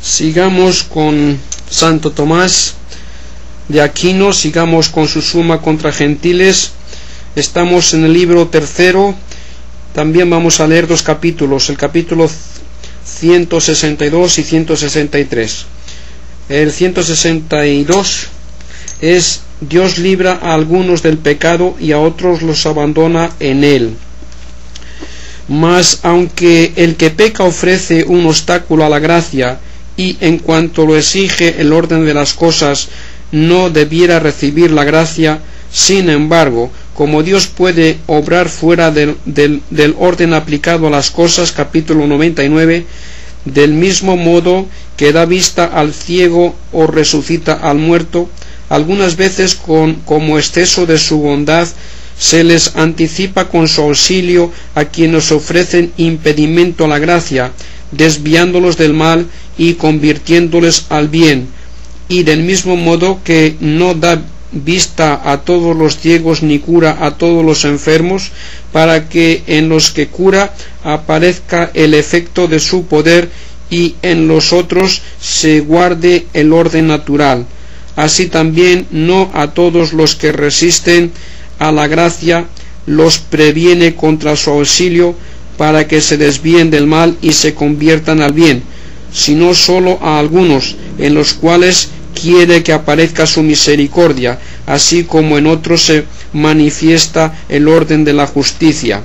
Sigamos con Santo Tomás de Aquino, sigamos con su Suma contra Gentiles. Estamos en el libro tercero. También vamos a leer dos capítulos, el capítulo 162 y 163. El 162 es: Dios libra a algunos del pecado y a otros los abandona en él. Mas aunque el que peca ofrece un obstáculo a la gracia, y en cuanto lo exige el orden de las cosas, no debiera recibir la gracia, sin embargo, como Dios puede obrar fuera del orden aplicado a las cosas, capítulo 99, del mismo modo que da vista al ciego o resucita al muerto, algunas veces como exceso de su bondad se les anticipa con su auxilio a quienes ofrecen impedimento a la gracia, desviándolos del mal y convirtiéndoles al bien, y del mismo modo que no da vista a todos los ciegos ni cura a todos los enfermos, para que en los que cura aparezca el efecto de su poder y en los otros se guarde el orden natural. Así también no a todos los que resisten a la gracia los previene contra su auxilio, para que se desvíen del mal y se conviertan al bien, sino sólo a algunos, en los cuales quiere que aparezca su misericordia, así como en otros se manifiesta el orden de la justicia.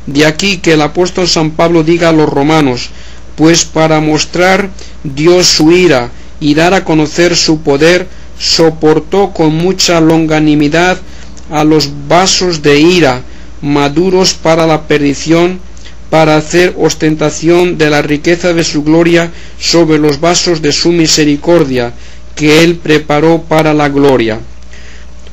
De aquí que el apóstol San Pablo diga a los romanos: pues para mostrar Dios su ira y dar a conocer su poder, soportó con mucha longanimidad a los vasos de ira, maduros para la perdición, para hacer ostentación de la riqueza de su gloria sobre los vasos de su misericordia, que él preparó para la gloria.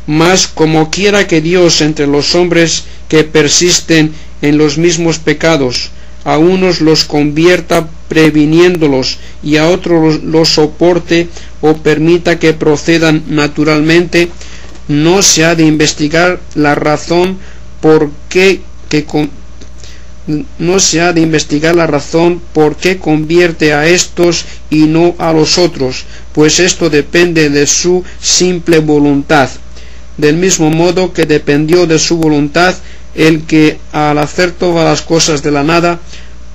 Mas como quiera que Dios entre los hombres que persisten en los mismos pecados, a unos los convierta previniéndolos y a otros los soporte o permita que procedan naturalmente, no se ha de investigar la razón por qué convierte a estos y no a los otros, pues esto depende de su simple voluntad. Del mismo modo que dependió de su voluntad el que, al hacer todas las cosas de la nada,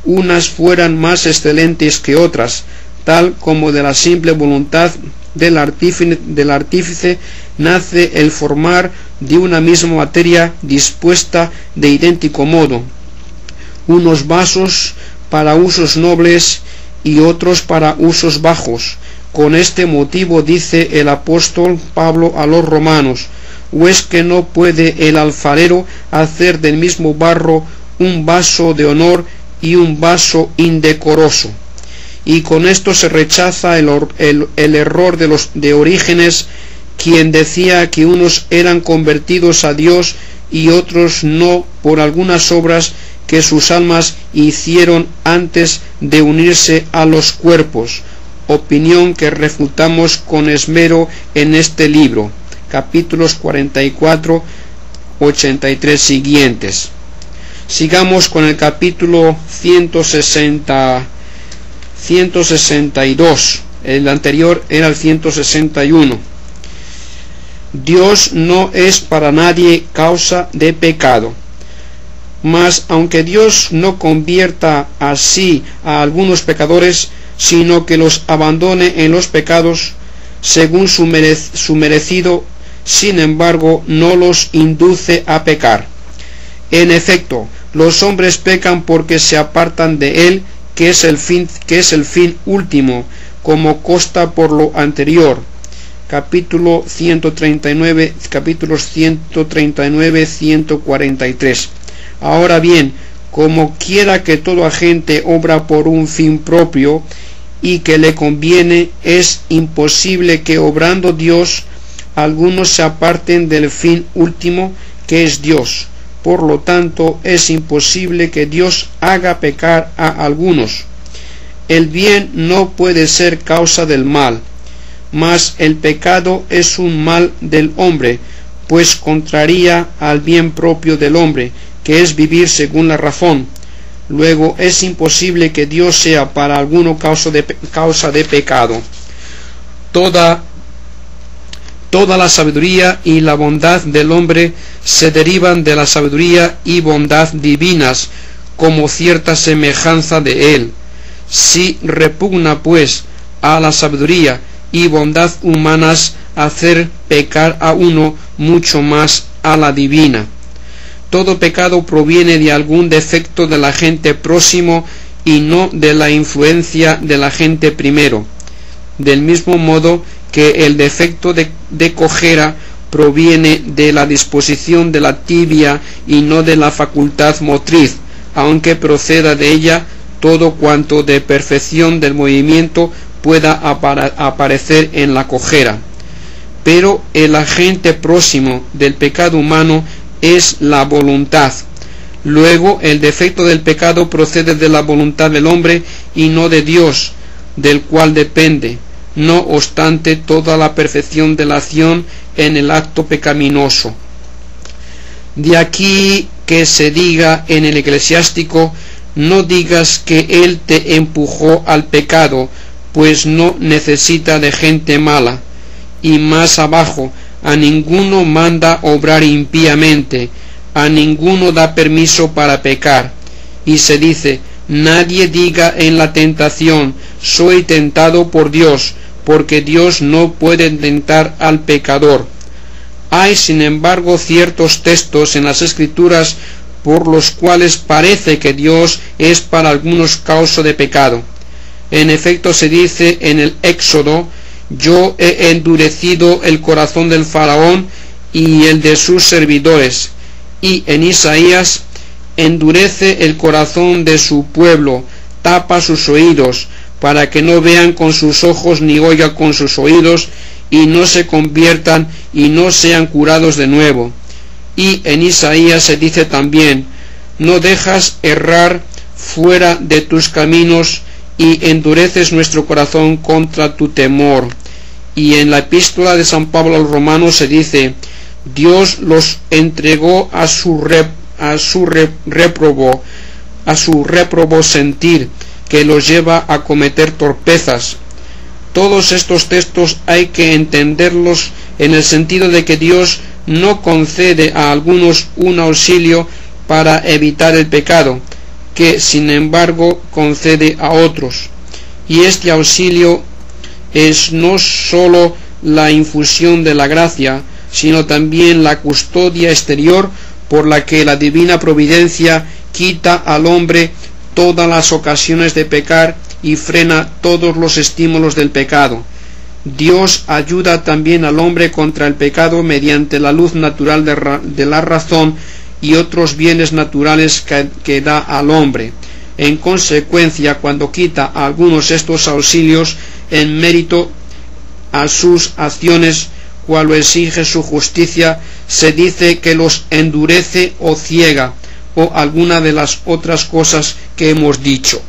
unas fueran más excelentes que otras, tal como de la simple voluntad del artífice nace el formar de una misma materia dispuesta de idéntico modo, unos vasos para usos nobles y otros para usos bajos. Con este motivo dice el apóstol Pablo a los romanos: ¿o es que no puede el alfarero hacer del mismo barro un vaso de honor y un vaso indecoroso? Y con esto se rechaza el error de Orígenes, quien decía que unos eran convertidos a Dios y otros no por algunas obras que sus almas hicieron antes de unirse a los cuerpos, opinión que refutamos con esmero en este libro, capítulos 44, 83 siguientes. Sigamos con el capítulo 162, el anterior era el 161. Dios no es para nadie causa de pecado. Mas aunque Dios no convierta así a algunos pecadores, sino que los abandone en los pecados según su merecido, sin embargo no los induce a pecar. En efecto, los hombres pecan porque se apartan de él, que es el fin último, como consta por lo anterior. Capítulos 139, 143. Ahora bien, como quiera que todo agente obra por un fin propio y que le conviene, es imposible que obrando Dios algunos se aparten del fin último, que es Dios. Por lo tanto, es imposible que Dios haga pecar a algunos. El bien no puede ser causa del mal, mas el pecado es un mal del hombre, pues contraría al bien propio del hombre, que es vivir según la razón. Luego es imposible que Dios sea para alguno causa de pecado. Toda la sabiduría y la bondad del hombre se derivan de la sabiduría y bondad divinas, como cierta semejanza de él. Si repugna pues a la sabiduría y bondad humanas hacer pecar a uno, mucho más a la divina. Todo pecado proviene de algún defecto del agente próximo y no de la influencia del agente primero. Del mismo modo que el defecto de cojera proviene de la disposición de la tibia y no de la facultad motriz, aunque proceda de ella todo cuanto de perfección del movimiento pueda aparecer en la cojera. Pero el agente próximo del pecado humano es la voluntad. Luego el defecto del pecado procede de la voluntad del hombre y no de Dios, del cual depende, no obstante toda la perfección de la acción en el acto pecaminoso. De aquí que se diga en el eclesiástico: no digas que él te empujó al pecado, pues no necesita de gente mala. Y más abajo: a ninguno manda obrar impíamente, a ninguno da permiso para pecar. Y se dice: nadie diga en la tentación: soy tentado por Dios, porque Dios no puede tentar al pecador. Hay, sin embargo, ciertos textos en las Escrituras por los cuales parece que Dios es para algunos causa de pecado. En efecto, se dice en el Éxodo: yo he endurecido el corazón del faraón y el de sus servidores. Y en Isaías: endurece el corazón de su pueblo, tapa sus oídos, para que no vean con sus ojos ni oigan con sus oídos, y no se conviertan y no sean curados de nuevo. Y en Isaías se dice también: no dejas errar fuera de tus caminos, y endureces nuestro corazón contra tu temor. Y en la epístola de San Pablo a los Romanos se dice: Dios los entregó a su réprobo sentir, que los lleva a cometer torpezas. Todos estos textos hay que entenderlos en el sentido de que Dios no concede a algunos un auxilio para evitar el pecado, que sin embargo concede a otros. Y este auxilio es no sólo la infusión de la gracia, sino también la custodia exterior por la que la divina providencia quita al hombre todas las ocasiones de pecar y frena todos los estímulos del pecado. Dios ayuda también al hombre contra el pecado mediante la luz natural de la razón y otros bienes naturales que da al hombre. En consecuencia, cuando quita a algunos estos auxilios en mérito a sus acciones, cual lo exige su justicia, se dice que los endurece o ciega, o alguna de las otras cosas que hemos dicho.